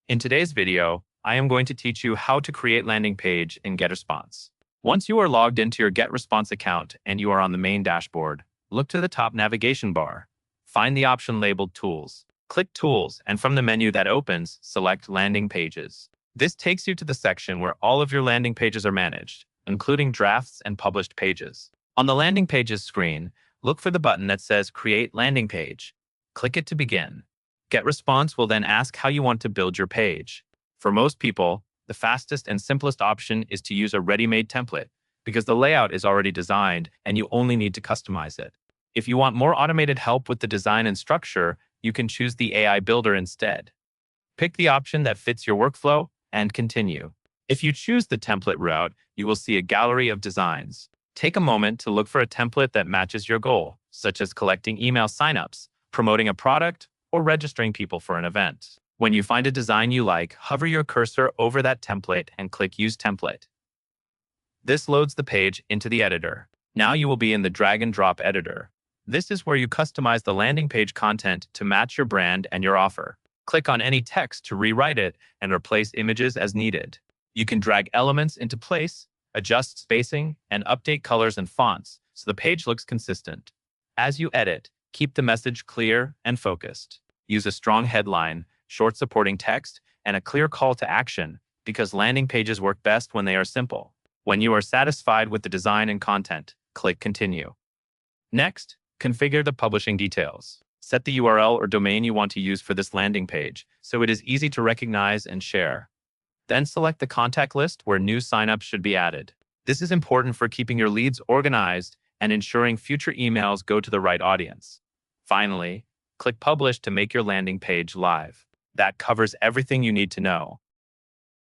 In today's video, I am going to teach you how to create landing page in Getresponse. Once you are logged into your Getresponse account and you are on the main dashboard, look to the top navigation bar. Find the option labeled Tools. Click Tools, and from the menu that opens, select Landing Pages. This takes you to the section where all of your landing pages are managed, including drafts and published pages. On the Landing Pages screen, look for the button that says Create Landing Page. Click it to begin. Getresponse will then ask how you want to build your page. For most people, the fastest and simplest option is to use a ready-made template because the layout is already designed and you only need to customize it. If you want more automated help with the design and structure, you can choose the AI Builder instead. Pick the option that fits your workflow and continue. If you choose the template route, you will see a gallery of designs. Take a moment to look for a template that matches your goal, such as collecting email signups, promoting a product, or registering people for an event. When you find a design you like, hover your cursor over that template and click Use Template. This loads the page into the editor. Now you will be in the drag and drop editor. This is where you customize the landing page content to match your brand and your offer. Click on any text to rewrite it and replace images as needed. You can drag elements into place, adjust spacing, and update colors and fonts so the page looks consistent. As you edit, keep the message clear and focused. Use a strong headline, short supporting text, and a clear call to action because landing pages work best when they are simple. When you are satisfied with the design and content, click Continue. Next, configure the publishing details. Set the URL or domain you want to use for this landing page so it is easy to recognize and share. Then select the contact list where new signups should be added. This is important for keeping your leads organized and ensuring future emails go to the right audience. Finally, click Publish to make your landing page live. That covers everything you need to know.